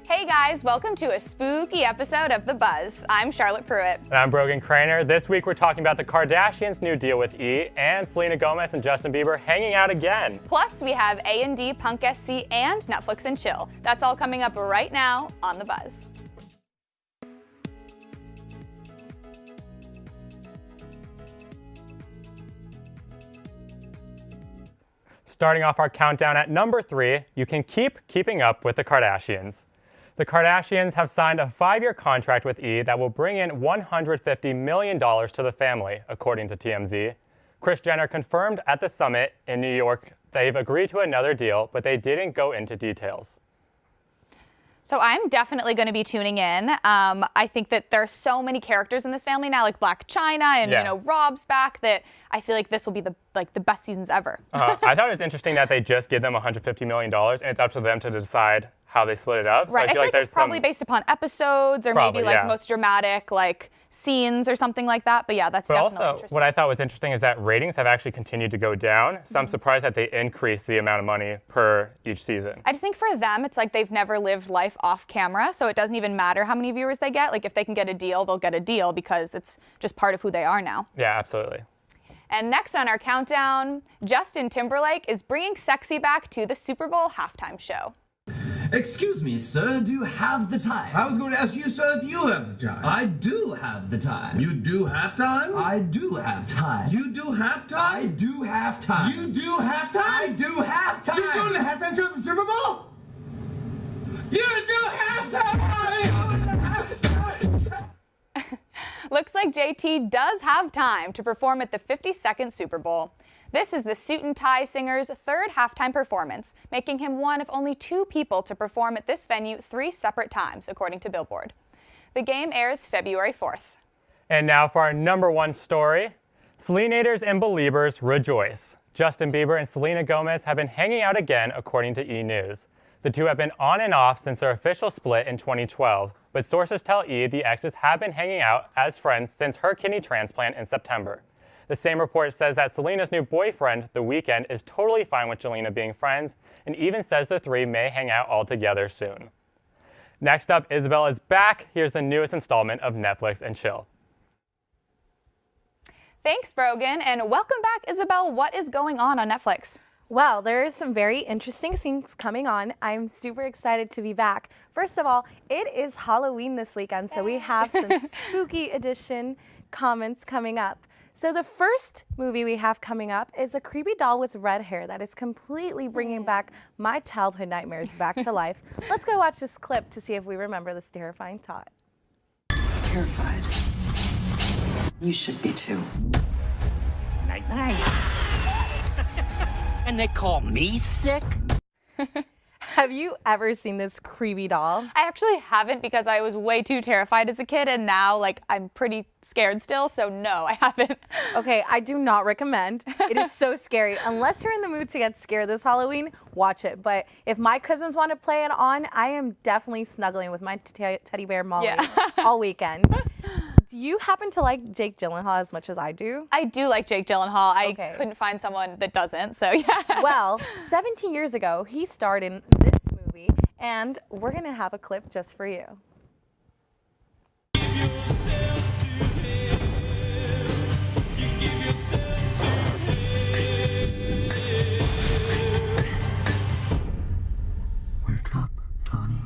Hey guys, welcome to a spooky episode of The Buzz. I'm Charlotte Pruitt. And I'm Brogan Craner. This week we're talking about the Kardashians' new deal with E! And Selena Gomez and Justin Bieber hanging out again. Plus, we have A&D, Punk SC, and Netflix and Chill. That's all coming up right now on The Buzz. Starting off our countdown at number 3, you can keep keeping up with the Kardashians. The Kardashians have signed a 5-year contract with E! That will bring in $150 million to the family, according to TMZ. Kris Jenner confirmed at the summit in New York they've agreed to another deal, but they didn't go into details. So I'm definitely going to be tuning in. I think that there are so many characters in this family now, like Black China and Rob's back, that I feel like this will be the best seasons ever. I thought it was interesting that they just give them $150 million, and it's up to them to decide how they split it up. Right, So I feel like it's probably based upon episodes or maybe most dramatic scenes or something like that. But yeah, that's definitely also, interesting. what I thought was interesting is that ratings have actually continued to go down. So I'm surprised that they increased the amount of money per each season. I just think for them, it's like they've never lived life off camera. So it doesn't even matter how many viewers they get. Like if they can get a deal, they'll get a deal because it's just part of who they are now. Yeah, absolutely. And next on our countdown, Justin Timberlake is bringing sexy back to the Super Bowl halftime show. Excuse me, sir, do you have the time? I was going to ask you, sir, if you have the time. I do have the time. You do have time? I do have time. You do have time? I do have time. You do have time? I do have time. You're doing the halftime show at the Super Bowl? You do have time! Looks like JT does have time to perform at the 52nd Super Bowl. This is the Suit and Tie singer's third halftime performance, making him one of only 2 people to perform at this venue 3 separate times, according to Billboard. The game airs February 4th. And now for our number 1 story. Selenators and Beliebers rejoice. Justin Bieber and Selena Gomez have been hanging out again, according to E! News. The two have been on and off since their official split in 2012, but sources tell E! the exes have been hanging out as friends since her kidney transplant in September. The same report says that Selena's new boyfriend, The Weeknd, is totally fine with Jelena being friends, and even says the three may hang out all together soon. Next up, Isabel is back. Here's the newest installment of Netflix and Chill. Thanks, Brogan, and welcome back, Isabel. What is going on Netflix? Well, there is some very interesting things coming on. I'm super excited to be back. First of all, it is Halloween this weekend, so we have some spooky edition comments coming up. So the first movie we have coming up is a creepy doll with red hair that is completely bringing back my childhood nightmares back to life. Let's go watch this clip to see if we remember this terrifying thought. Terrified. You should be too. Night night. And they call me sick? Have you ever seen this creepy doll? I actually haven't because I was way too terrified as a kid, and now I'm pretty scared still, so no, I haven't. Okay, I do not recommend. It is so scary. Unless you're in the mood to get scared this Halloween, watch it. But if my cousins want to play it on, I am definitely snuggling with my teddy bear Molly all weekend. Do you happen to like Jake Gyllenhaal as much as I do? I do like Jake Gyllenhaal. I couldn't find someone that doesn't, so yeah. Well, 17 years ago, he starred in this movie, and we're going to have a clip just for you. Wake up, Donnie.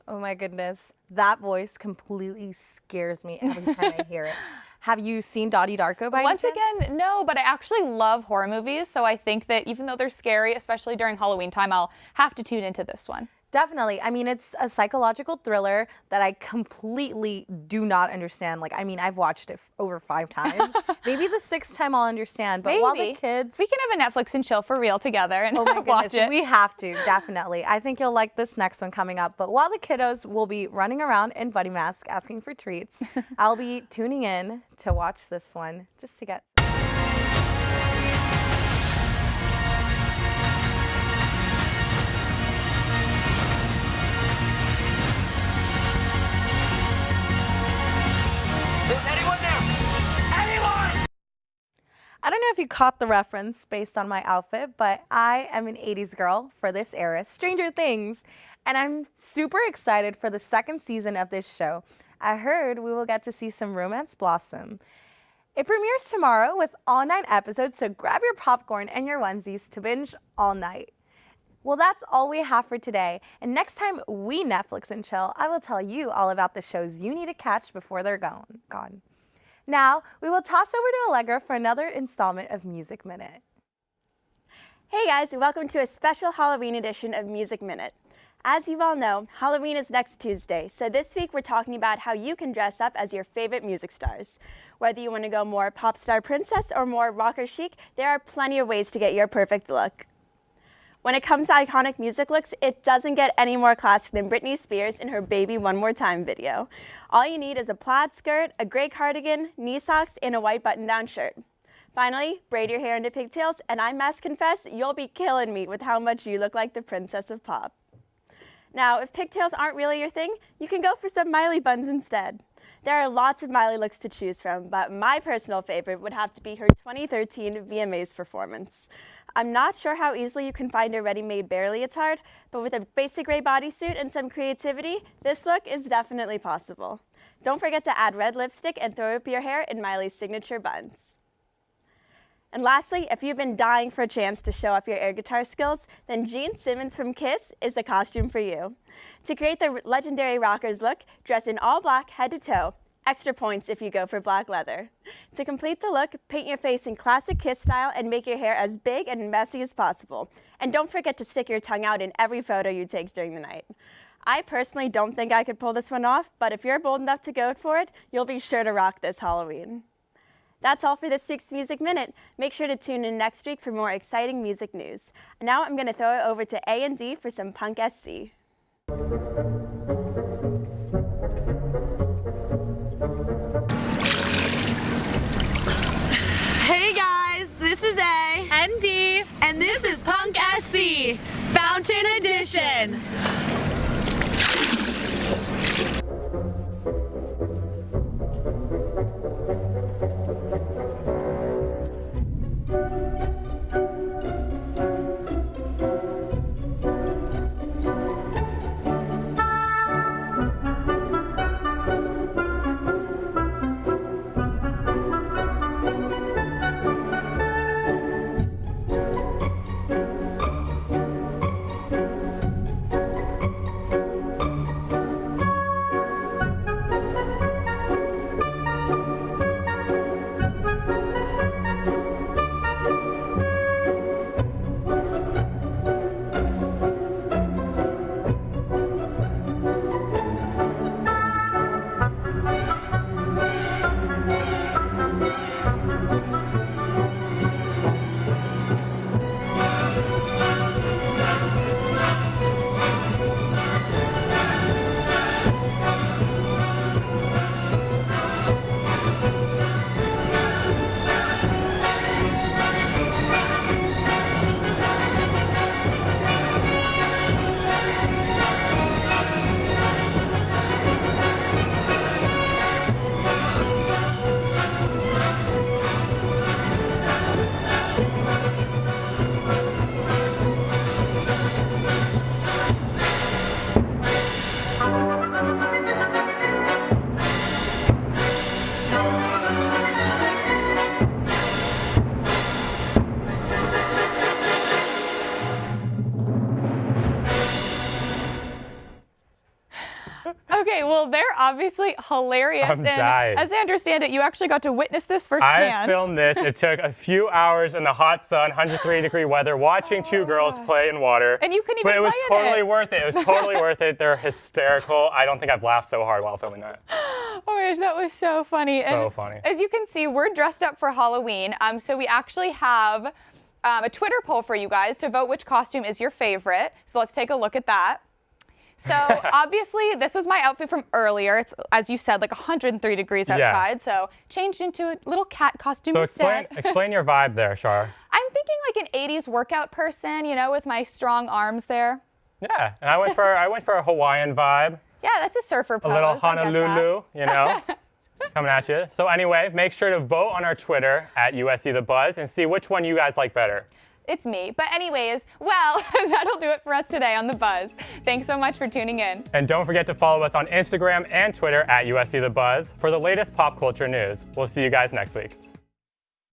Oh my goodness, that voice completely scares me every time I hear it. Have you seen Dottie Darko by any chance? Once again, no, but I actually love horror movies, so I think that even though they're scary, especially during Halloween time, I'll have to tune into this one. Definitely. I mean, it's a psychological thriller that I completely do not understand. I've watched it over 5 times. Maybe the 6th time I'll understand, but while the kids... We can have a Netflix and Chill for real together and watch it. We have to, definitely. I think you'll like this next one coming up. But while the kiddos will be running around in buddy masks asking for treats, I'll be tuning in to watch this one just to get... I don't know if you caught the reference based on my outfit, but I am an 80s girl for this era, Stranger Things. And I'm super excited for the second season of this show. I heard we will get to see some romance blossom. It premieres tomorrow with all 9 episodes, so grab your popcorn and your onesies to binge all night. Well, that's all we have for today. And next time we Netflix and chill, I will tell you all about the shows you need to catch before they're gone. Now, we will toss over to Allegra for another installment of Music Minute. Hey guys, welcome to a special Halloween edition of Music Minute. As you all know, Halloween is next Tuesday, so this week we're talking about how you can dress up as your favorite music stars. Whether you want to go more pop star princess or more rocker chic, there are plenty of ways to get your perfect look. When it comes to iconic music looks, it doesn't get any more classic than Britney Spears in her Baby One More Time video. All you need is a plaid skirt, a gray cardigan, knee socks, and a white button-down shirt. Finally, braid your hair into pigtails, and I must confess, you'll be killing me with how much you look like the princess of pop. Now, if pigtails aren't really your thing, you can go for some Miley buns instead. There are lots of Miley looks to choose from, but my personal favorite would have to be her 2013 VMAs performance. I'm not sure how easily you can find a ready-made bear leotard, but with a basic gray bodysuit and some creativity, this look is definitely possible. Don't forget to add red lipstick and throw up your hair in Miley's signature buns. And lastly, if you've been dying for a chance to show off your air guitar skills, then Gene Simmons from Kiss is the costume for you. To create the legendary rocker's look, dress in all black head to toe. Extra points if you go for black leather. To complete the look, paint your face in classic Kiss style and make your hair as big and messy as possible. And don't forget to stick your tongue out in every photo you take during the night. I personally don't think I could pull this one off, but if you're bold enough to go for it, you'll be sure to rock this Halloween. That's all for this week's Music Minute. Make sure to tune in next week for more exciting music news. Now I'm going to throw it over to A&D for some Punk SC. Hey guys, this is A and D, and this is Punk SC, Fountain Edition. Okay, well, they're obviously hilarious. I'm dying. As I understand it, you actually got to witness this firsthand. I filmed this. It took a few hours in the hot sun, 103-degree weather, watching two girls play in water. And you couldn't even But it was play in totally it. worth it. It was totally worth it. They're hysterical. I don't think I've laughed so hard while filming that. Oh my gosh, that was so funny. So And funny. As you can see, we're dressed up for Halloween. So we actually have a Twitter poll for you guys to vote which costume is your favorite. So let's take a look at that. So obviously, this was my outfit from earlier. It's, as you said, like 103 degrees outside. Yeah. So changed into a little cat costume So instead. explain your vibe there, Shar. I'm thinking like an 80s workout person, you know, with my strong arms there. Yeah, and I went for a Hawaiian vibe. Yeah, that's a surfer pose. A little I get that. Honolulu, you know, coming at you. So anyway, make sure to vote on our Twitter at USC The Buzz and see which one you guys like better. it's me. But anyways, well, that'll do it for us today on The Buzz. Thanks so much for tuning in. And don't forget to follow us on Instagram and Twitter at USC The Buzz for the latest pop culture news. We'll see you guys next week.